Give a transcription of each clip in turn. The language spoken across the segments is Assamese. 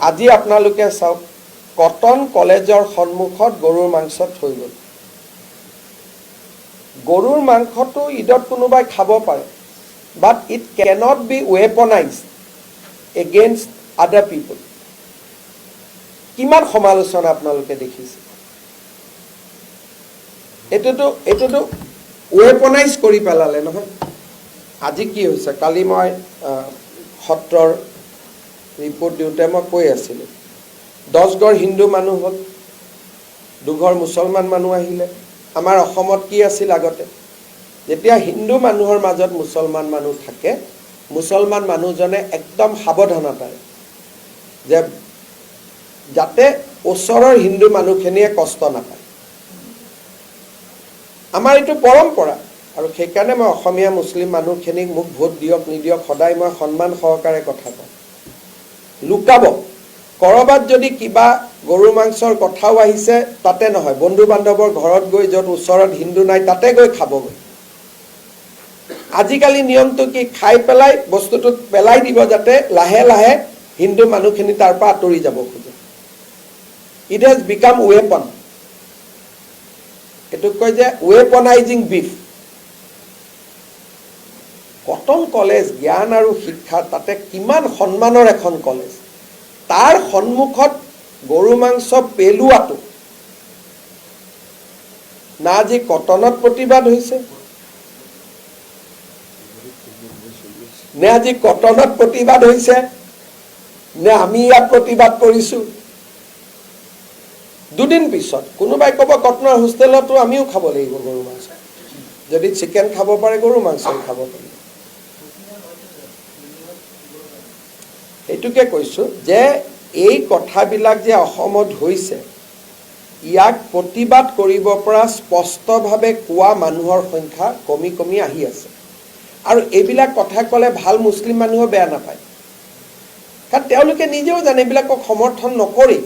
আজি আপোনালোকে চাওক কটন কলেজৰ সন্মুখত গৰুৰ মাংস থৈ গ'ল গৰুৰ মাংসটো ঈদত কোনোবাই খাব পাৰে but it cannot be weaponized against other people কিমান সমালোচনা আপোনালোকে দেখিছে এটোটো weaponize কৰি পেলালে নহয় আজি কি হৈছে কালি মই সত্ৰৰ ৰিপৰ্ট দিওঁতে মই কৈ আছিলোঁ 10 ঘৰ হিন্দু মানুহ হ'ল 2 ঘৰ মুছলমান মানুহ আহিলে আমাৰ অসমত কি আছিল আগতে যেতিয়া হিন্দু মানুহৰ মাজত মুছলমান মানুহ থাকে মুছলমান মানুহজনে একদম সাৱধানতাৰে যে যাতে ওচৰৰ হিন্দু মানুহখিনিয়ে কষ্ট নাপায় আমাৰ এইটো পৰম্পৰা আৰু সেইকাৰণে মই অসমীয়া মুছলিম মানুহখিনিক মোক ভোট দিয়ক নিদিয়ক সদায় মই সন্মান সহকাৰে কথা কওঁ লুকাব কৰবাত যদি কিবা গৰু মাংসৰ কথাও আহিছে তাতে নহয় বন্ধু বান্ধৱৰ ঘৰত গৈ যত ওচৰত হিন্দু নাই তাতে গৈ খাবগৈ আজিকালি নিয়মটো কি খাই পেলাই বস্তুটো পেলাই দিব যাতে লাহে লাহে হিন্দু মানুহখিনি তাৰ পৰা আঁতৰি যাব খোজে ইট হেজ বিকাম ৱেপন এটো কয় যে ৱেপনাইজিং বিফ কটন কলেজ জ্ঞান আৰু শিক্ষা তাতে কিমান সন্মানৰ এখন কলেজ তাৰ সন্মুখত গৰু মাংস পেলুৱাটো না আজি কটনত প্ৰতিবাদ হৈছে নে আজি কটনত প্ৰতিবাদ হৈছে নে আমি ইয়াত প্ৰতিবাদ কৰিছো দুদিন পিছত কোনোবাই ক'ব কটনৰ হোষ্টেলতো আমিও খাব লাগিব গৰু মাংস যদি চিকেন খাব পাৰে গৰু মাংস খাব পাৰে এটুকে কৈছো যে এই কথাবিলাক যে অসমত হৈছে ইয়াক প্ৰতিবাদ কৰিব পৰা স্পষ্টভাৱে কোৱা মানুহৰ সংখ্যা কমি কমি আহি আছে আৰু এইবিলাক কথা ক'লে ভাল মুছলিম মানুহ বেয়া নাপায় কাৰণ তেওঁলোকে নিজেও জানে এইবিলাকক সমৰ্থন নকৰি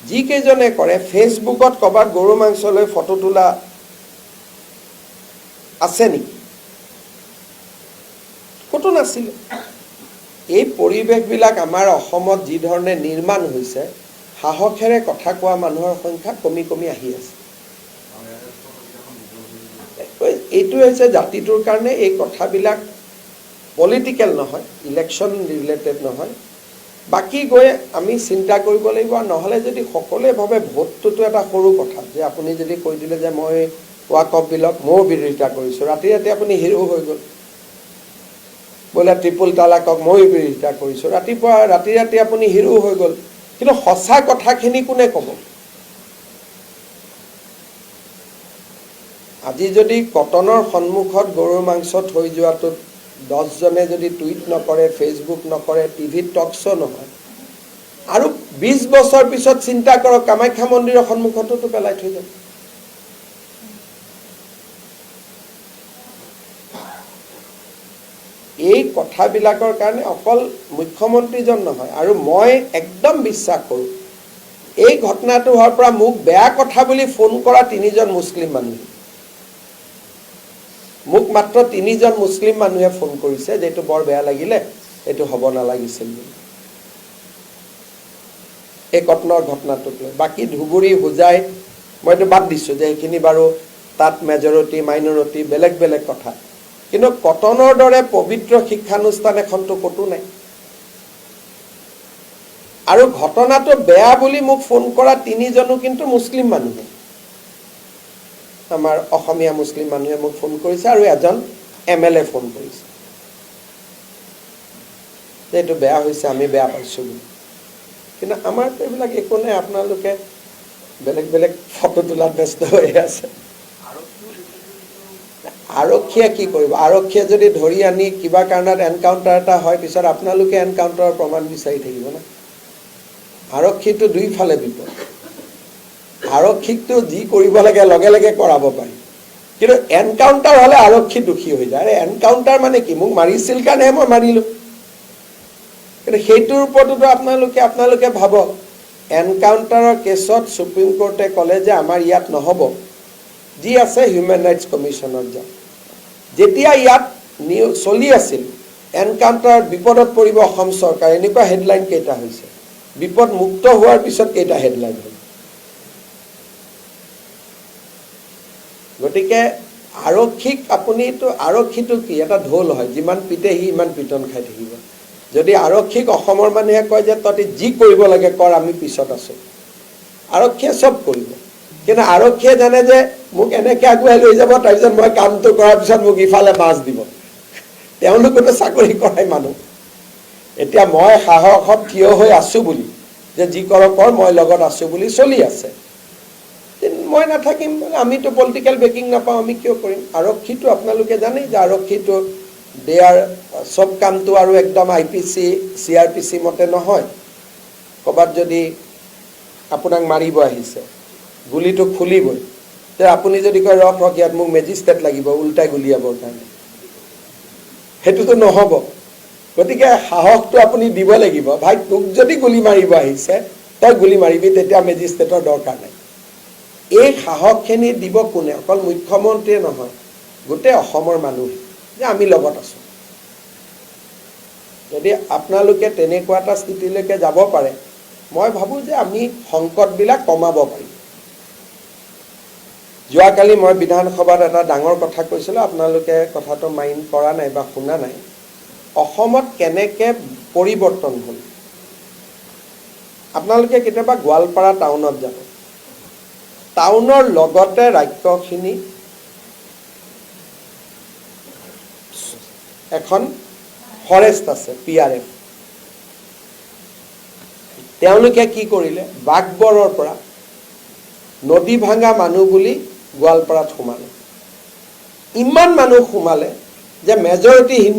যি কেজনে কৰে ফেচবুকত কবাত গৰু মাংস লৈ ফটো তোলা আছে নেকি কতো নাছিল এই পৰিবেশবিলাক আমাৰ অসমত যি ধৰণে নিৰ্মাণ হৈছে সাহসেৰে কথা কোৱা মানুহৰ সংখ্যা কমি কমি আহি আছে এইটো হৈছে জাতিটোৰ কাৰণে এই কথাবিলাক পলিটিক্যাল নহয় ইলেকশন ৰিলেটেড নহয় বাকি গৈ আমি চিন্তা কৰিব লাগিব নহলে যদি সকলোৱে ভাবে ভোটটো এটা সৰু কথা যে আপুনি যদি কৈ দিলে যে মই ওয়াকফ বিলক মই বিৰোধিতা কৰিছো ৰাতি ৰাতি আপুনি হিৰো হৈ গ'ল বলে ট্ৰিপল তালাকক মই বিৰোধিতা কৰিছো ৰাতিপুৱা ৰাতি ৰাতি আপুনি হিৰো হৈ গ'ল কিন্তু সঁচা কথাখিনি কোনে ক'ব আজি যদি কটনৰ সন্মুখত গৰুৰ মাংস থৈ যোৱাটো 10 জনে যদি টুইট নকৰে ফেসবুক নকৰে টিভি টক শো নহয় আৰু 20 বছৰ পিছত চিন্তা কৰক কামাখ্যা মন্দিৰৰ সন্মুখতো পেলাই থৈ যাব এই কথাবিলাকৰ কাৰণে অকল মুখ্যমন্ত্ৰীজন নহয় আৰু মই একদম বিশ্বাস কৰো এই ঘটনাটো হোৱাৰ পৰা মোক বেয়া কথা বুলি ফোন কৰা 3 জন মুছলিম মানুহ মোক মাত্ৰ 3 জন মুছলিম মানুহে ফোন কৰিছে যেটো বৰ বেয়া লাগিলে এটো হ'ব না লাগিছিল এই কটনৰ ঘটনাটো বাকি ধুবুৰী হুজাই মইতো বাদ দিছো যে এখিনি বাৰু তাত মেজৰিটি মাইনৰিটি বেলেগ বেলেগ কথা কিন্তু কটনৰ দৰে পবিত্ৰ শিক্ষানুষ্ঠান এখনটো কতো নাই আৰু ঘটনাটো বেয়া বুলি মোক ফোন কৰা 3 জনো কিন্তু মুছলিম মানুহ আমাৰ অসমীয়া মুছলিম মানুহে মোক ফোন কৰিছে আৰু এজন এমএলএ ফোন কৰিছে যেটো বেয়া হৈছে আমি বেয়া পাইছো কিন্তু আমাৰ এইবিলাক একো নাই আপোনালোকে বেলেগ বেলেগ ফটো তোলাত ব্যস্ত হৈ আছে আৰক্ষীয়ে কি কৰিব আৰক্ষীয়ে যদি ধৰি আনি কিবা কাৰণত এনকাউন্টাৰ এটা হয় পিছত আপোনালোকে এনকাউন্টাৰৰ প্ৰমাণ বিচাৰি থাকিব না আৰক্ষীটো দুই ফালে বিপদ আৰক্ষীটো যি কৰিব লাগে লগে লগে কৰাব পাৰি কিন্তু এনকাউন্টাৰ হলে আৰক্ষী দুখী হৈ যায় এনকাউন্টাৰ মানে কি মোক মাৰিছিল কাৰণে মই মাৰিলো কিন্তু সেইটোৰ ওপৰতো আপোনালোকে ভাবক এনকাউন্টাৰৰ কেছত সুপ্ৰিম কোৰ্টে ক'লে যে আমাৰ ইয়াত নহব যি আছে হিউম্যান ৰাইটস কমিশনৰ যা যেতিয়া ইয়াত চলি আছিল এনকাউণ্টাৰত বিপদত পৰিব অসম চৰকাৰ, এনেকুৱা হেডলাইন কেইটা হৈছে? বিপদ মুক্ত হোৱাৰ পিছত কেইটা হেডলাইন হ'ল? গতিকে আৰক্ষীক আপুনিতো, আৰক্ষীটো কি এটা ঢোল হয়, যিমান পিটে সি ইমান পিটন খাই থাকিব। যদি আৰক্ষীক অসমৰ মানুহে কয় যে তহঁতি যি কৰিব লাগে কৰ, আমি পিছত আছোঁ, আৰক্ষীয়ে চব কৰিব। কিন্তু আৰক্ষীয়ে জানে যে মোক এনেকৈ আগুৱাই লৈ যাব, তাৰপিছত মই কামটো কৰাৰ পিছত মোক ইফালে মাছ দিব। তেওঁলোকেতো চাকৰি কৰাই মানুহ। এতিয়া মই সাহসত থিয় হৈ আছোঁ বুলি, যে যি কৰ কৰ, মই লগত আছোঁ বুলি চলি আছে। মই নাথাকিম, আমিতো পলিটিকেল বেকিং নাপাওঁ, আমি কিয় কৰিম? আৰক্ষীটো আপোনালোকে জানেই যে আৰক্ষীটো দেয়াৰ চব কামটো আৰু একদম IPC CRPC মতে নহয়। ক'ৰবাত যদি আপোনাক মাৰিব আহিছে, গুলিটো খুলিবই, যে আপুনি যদি কয় ৰখ ৰখ ইয়াত মোক মেজিষ্ট্ৰেট লাগিব উল্টাই গুলিয়াবৰ কাৰণে, সেইটোতো নহ'ব। গতিকে সাহসটো আপুনি দিব লাগিব, ভাই তোক যদি গুলি মাৰিব আহিছে তই গুলি মাৰিবি, তেতিয়া মেজিষ্ট্ৰেটৰ দৰকাৰ নাই। এই সাহসখিনি দিব কোনে? অকল মুখ্যমন্ত্ৰীয়ে নহয়, গোটেই অসমৰ মানুহে, যে আমি লগত আছোঁ। যদি আপোনালোকে তেনেকুৱা এটা স্থিতিলৈকে যাব পাৰে, মই ভাবোঁ যে আমি সংকটবিলাক কমাব পাৰিম। যোৱাকালি মই বিধানসভাত এটা ডাঙৰ কথা কৈছিলোঁ, আপোনালোকে কথাটো মাইণ্ড কৰা নাই বা শুনা নাই। অসমত কেনেকৈ পৰিৱৰ্তন হ'ল, আপোনালোকে কেতিয়াবা গোৱালপাৰা টাউনত যাব, টাউনৰ লগতে ৰাজ্যখিনি এখন ফৰেষ্ট আছে, PRF। তেওঁলোকে কি কৰিলে, বাঘবৰৰ পৰা নদী ভাঙা মানুহ বুলি গোৱালপাৰাত সোমালে। ইমান মানুহ সোমালে যে মেজৰিটি